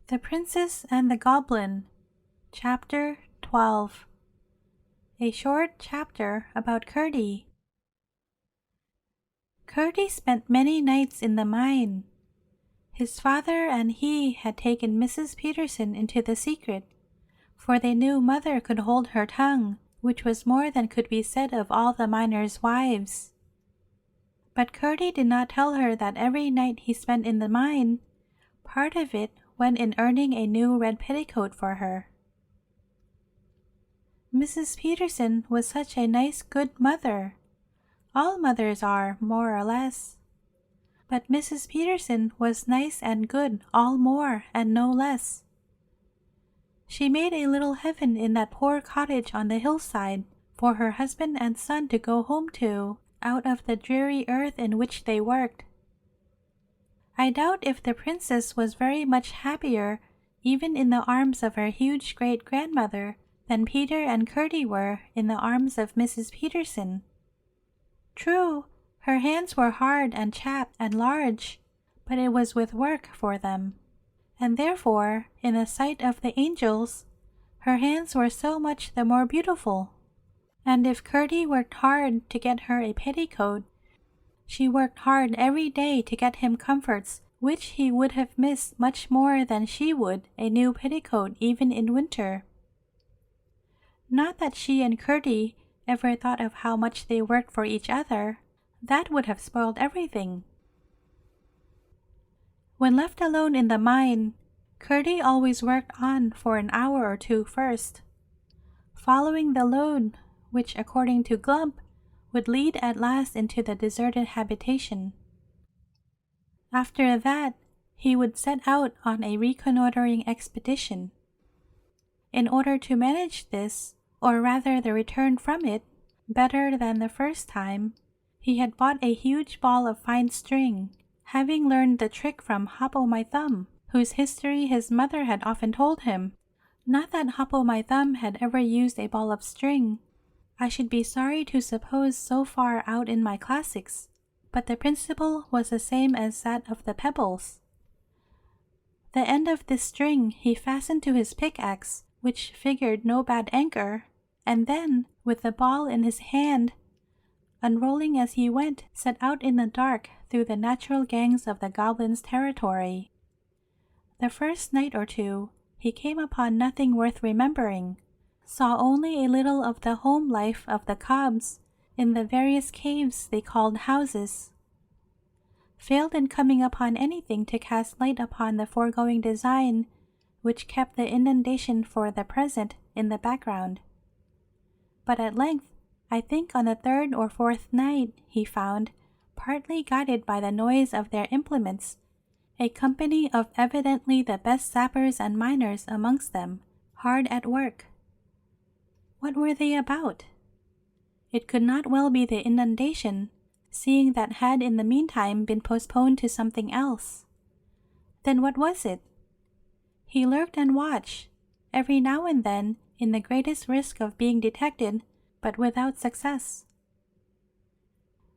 The Princess and the Goblin, Chapter 12. A short chapter about Chpt. Chpt spent many nights in the mine. His father and he had taken Mrs. Peterson into the secret, for they knew Mother could hold her tongue, which was more than could be said of all the miners' wives. But Chpt did not tell her that every night he spent in the mine, part of it went in earning a new red petticoat for her. Mrs. Peterson was such a nice, good mother. All mothers are, more or less. But Mrs. Peterson was nice and good all more and no less. She made a little heaven in that poor cottage on the hillside for her husband and son to go home to, out of the dreary earth in which they worked. I doubt if the princess was very much happier even in the arms of her huge great-grandmother than Peter and Chpt were in the arms of Mrs. Peterson. True, her hands were hard and chapped and large, but it was with work for them, and therefore, in the sight of the angels, her hands were so much the more beautiful. And if Chpt worked hard to get her a petticoat, she worked hard every day to get him comforts which he would have missed much more than she would a new petticoat even in winter. Not that she and Chpt ever thought of how much they worked for each other. That would have spoiled everything. When left alone in the mine, Chpt always worked on for an hour or two first, following the load, which according to Glump would lead at last into the deserted habitation. After that, he would set out on a reconnoitering expedition. In order to manage this, or rather the return from it, better than the first time, he had bought a huge ball of fine string, having learned the trick from Hop-o'-my-Thumb, whose history his mother had often told him. Not that Hop-o'-my-Thumb had ever used a ball of string. I should be sorry to suppose so far out in my classics, but the principle was the same as that of the pebbles. The end of this string he fastened to his pickaxe, which figured no bad anchor, and then, with the ball in his hand, unrolling as he went, set out in the dark through the natural gangs of the goblins' territory. The first night or two, he came upon nothing worth remembering, saw only a little of the home life of the cobs in the various caves they called houses, failed in coming upon anything to cast light upon the foregoing design, which kept the inundation for the present in the background. But at length, I think on the third or fourth night, he found, partly guided by the noise of their implements, a company of evidently the best sappers and miners amongst them, hard at work. What were they about? It could not well be the inundation, seeing that had in the meantime been postponed to something else. Then what was it? He lurked and watched, every now and then in the greatest risk of being detected, but without success.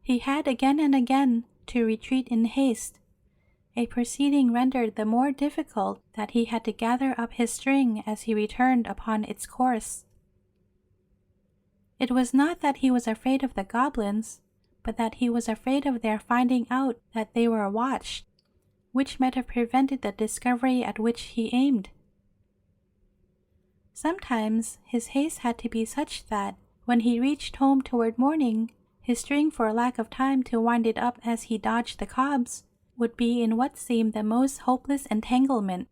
He had again and again to retreat in haste, a proceeding rendered the more difficult that he had to gather up his string as he returned upon its course. It was not that he was afraid of the goblins, but that he was afraid of their finding out that they were watched, which might have prevented the discovery at which he aimed. Sometimes his haste had to be such that, when he reached home toward morning, his string, for lack of time to wind it up as he dodged the cobs, would be in what seemed the most hopeless entanglement.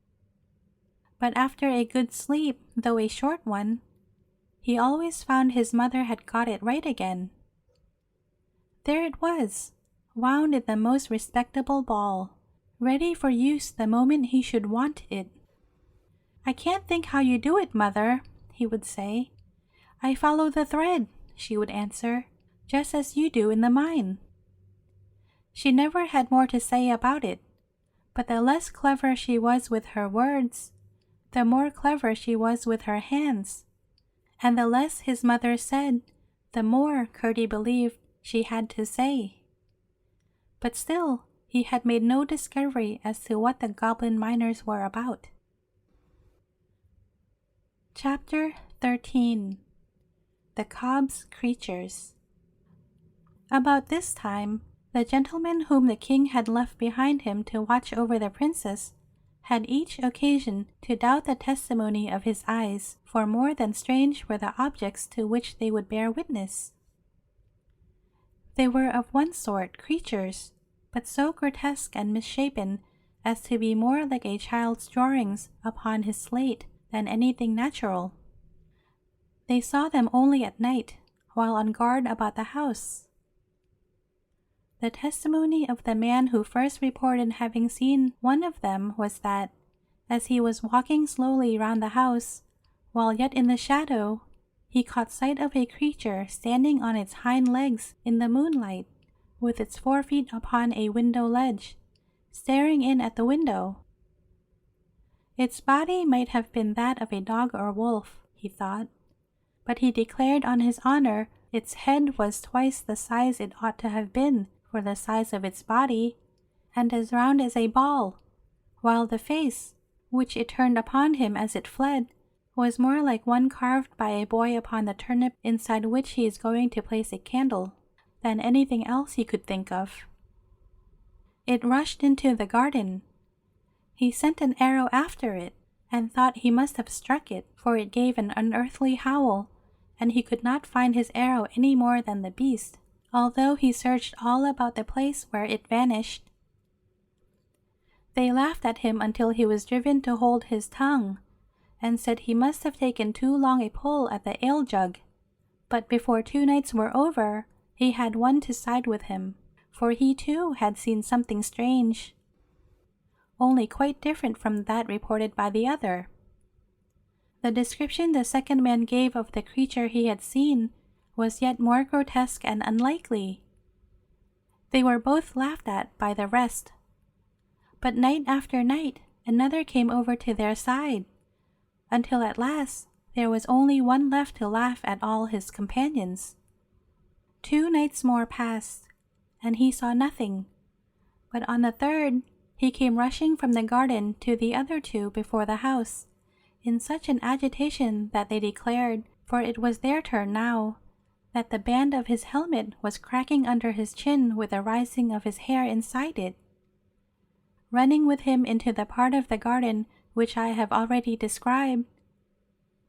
But after a good sleep, though a short one, he always found his mother had got it right again. There it was, wound in the most respectable ball, ready for use the moment he should want it. "I can't think how you do it, Mother," he would say. "I follow the thread," she would answer, "just as you do in the mine." She never had more to say about it, but the less clever she was with her words, the more clever she was with her hands, and the less his mother said, the more Chpt believed she had to say. But still, he had made no discovery as to what the goblin miners were about. Chapter 13. The Cob's Creatures. About this time, the gentlemen whom the king had left behind him to watch over the princess had each occasion to doubt the testimony of his eyes, for more than strange were the objects to which they would bear witness. They were of one sort creatures, but so grotesque and misshapen as to be more like a child's drawings upon his slate than anything natural. They saw them only at night, while on guard about the house. The testimony of the man who first reported having seen one of them was that, as he was walking slowly round the house, while yet in the shadow, he caught sight of a creature standing on its hind legs in the moonlight, with its 4 feet upon a window ledge, staring in at the window. Its body might have been that of a dog or wolf, he thought, but he declared on his honor its head was twice the size it ought to have been for the size of its body, and as round as a ball, while the face, which it turned upon him as it fled, was more like one carved by a boy upon the turnip inside which he is going to place a candle, than anything else he could think of. It rushed into the garden. He sent an arrow after it, and thought he must have struck it, for it gave an unearthly howl, and he could not find his arrow any more than the beast, although he searched all about the place where it vanished. They laughed at him until he was driven to hold his tongue, and said he must have taken too long a pull at the ale jug, but before 2 nights were over, he had one to side with him, for he too had seen something strange, only quite different from that reported by the other. The description the second man gave of the creature he had seen was yet more grotesque and unlikely. They were both laughed at by the rest. But night after night another came over to their side, until at last there was only one left to laugh at all his companions. 2 nights more passed, and he saw nothing, but on the third he came rushing from the garden to the other 2 before the house, in such an agitation that they declared, for it was their turn now, that the band of his helmet was cracking under his chin with the rising of his hair inside it. Running with him into the part of the garden which I have already described,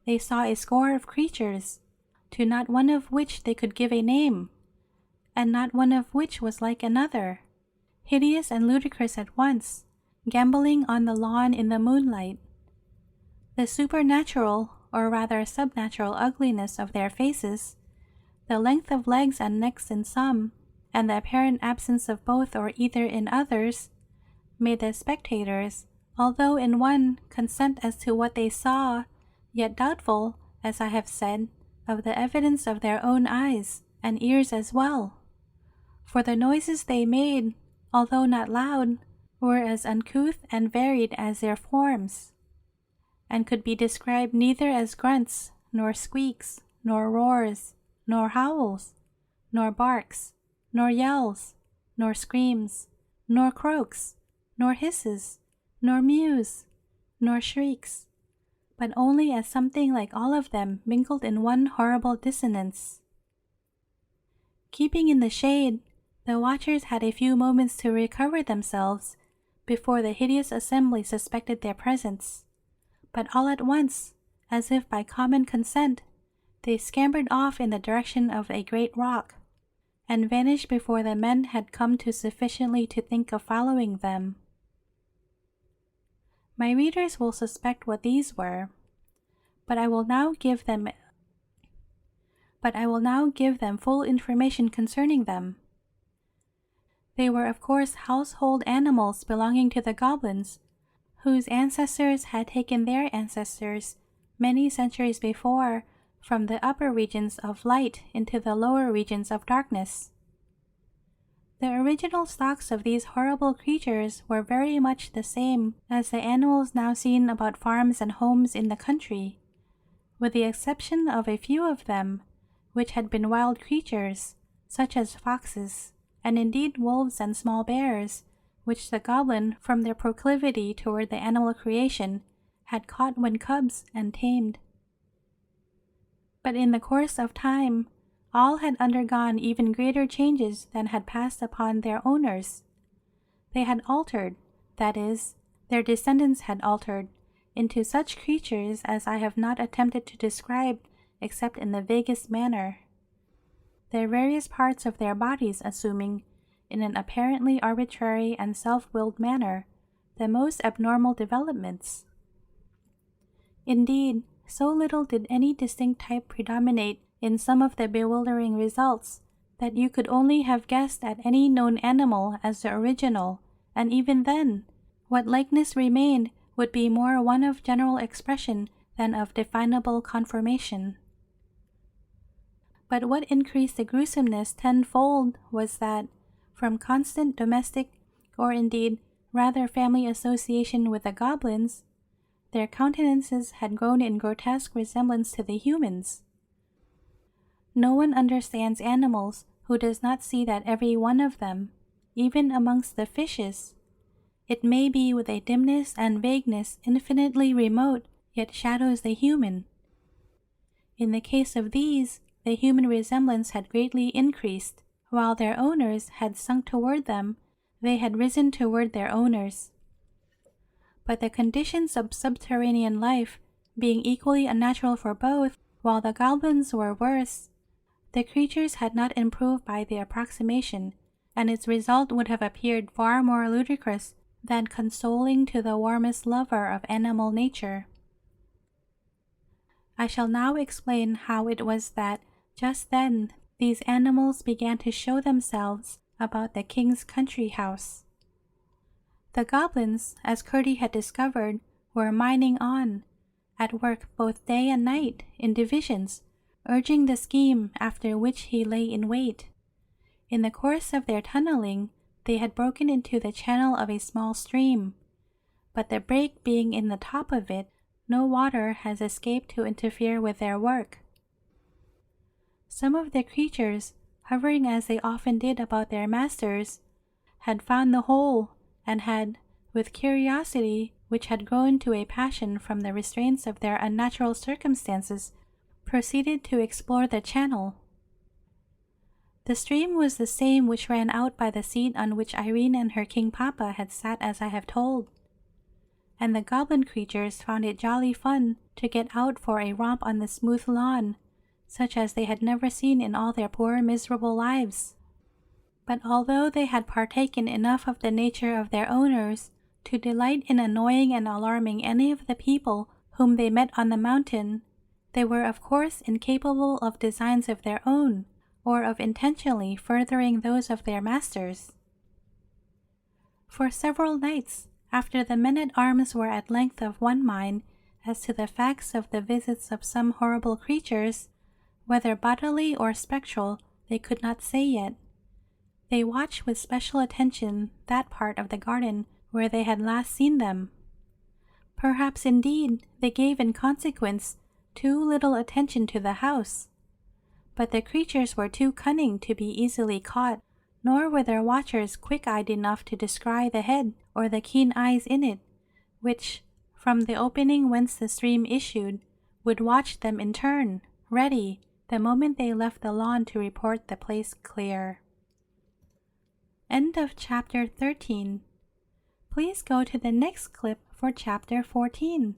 they saw a score of creatures, to not one of which they could give a name, and not one of which was like another, hideous and ludicrous at once, gambolling on the lawn in the moonlight. The supernatural, or rather subnatural ugliness of their faces, the length of legs and necks in some, and the apparent absence of both or either in others, made the spectators, although in one, consent as to what they saw, yet doubtful, as I have said, of the evidence of their own eyes and ears as well. For the noises they made, although not loud, were as uncouth and varied as their forms, and could be described neither as grunts, nor squeaks, nor roars, nor howls, nor barks, nor yells, nor screams, nor croaks, nor hisses, nor mews, nor shrieks, but only as something like all of them mingled in one horrible dissonance. Keeping in the shade, the watchers had a few moments to recover themselves before the hideous assembly suspected their presence, but all at once, as if by common consent, they scampered off in the direction of a great rock, and vanished before the men had come to sufficiently to think of following them. My readers will suspect what these were, but I will now give them full information concerning them. They were of course household animals belonging to the goblins, whose ancestors had taken their ancestors many centuries before from the upper regions of light into the lower regions of darkness. The original stocks of these horrible creatures were very much the same as the animals now seen about farms and homes in the country, with the exception of a few of them, which had been wild creatures, such as foxes, and indeed wolves and small bears, which the goblin, from their proclivity toward the animal creation, had caught when cubs and tamed. But in the course of time, all had undergone even greater changes than had passed upon their owners. They had altered, that is, their descendants had altered, into such creatures as I have not attempted to describe except in the vaguest manner, their various parts of their bodies assuming, in an apparently arbitrary and self-willed manner, the most abnormal developments. Indeed, so little did any distinct type predominate in some of the bewildering results that you could only have guessed at any known animal as the original, and even then, what likeness remained would be more one of general expression than of definable conformation. But what increased the gruesomeness tenfold was that, from constant domestic, or indeed rather family association with the goblins, their countenances had grown in grotesque resemblance to the humans. No one understands animals who does not see that every one of them, even amongst the fishes, it may be with a dimness and vagueness infinitely remote, yet shadows the human. In the case of these, the human resemblance had greatly increased. While their owners had sunk toward them, they had risen toward their owners. But the conditions of subterranean life being equally unnatural for both, while the goblins were worse, the creatures had not improved by the approximation, and its result would have appeared far more ludicrous than consoling to the warmest lover of animal nature. I shall now explain how it was that just then these animals began to show themselves about the king's country house. The goblins, as Chpt had discovered, were mining on, at work both day and night in divisions, urging the scheme after which he lay in wait. In the course of their tunneling, they had broken into the channel of a small stream, but the break being in the top of it, no water has escaped to interfere with their work. Some of the creatures, hovering as they often did about their masters, had found the hole, and had, with curiosity which had grown to a passion from the restraints of their unnatural circumstances, proceeded to explore the channel. The stream was the same which ran out by the seat on which Irene and her king papa had sat as I have told, and the goblin creatures found it jolly fun to get out for a romp on the smooth lawn, such as they had never seen in all their poor miserable lives. But although they had partaken enough of the nature of their owners to delight in annoying and alarming any of the people whom they met on the mountain, they were of course incapable of designs of their own, or of intentionally furthering those of their masters. For several nights, after the men-at-arms were at length of one mind as to the facts of the visits of some horrible creatures, whether bodily or spectral they could not say yet, they watched with special attention that part of the garden where they had last seen them. Perhaps indeed they gave in consequence too little attention to the house, but the creatures were too cunning to be easily caught, nor were their watchers quick-eyed enough to descry the head or the keen eyes in it, which, from the opening whence the stream issued, would watch them in turn, ready, the moment they left the lawn to report the place clear. End of chapter 13. Please go to the next clip for chapter 14.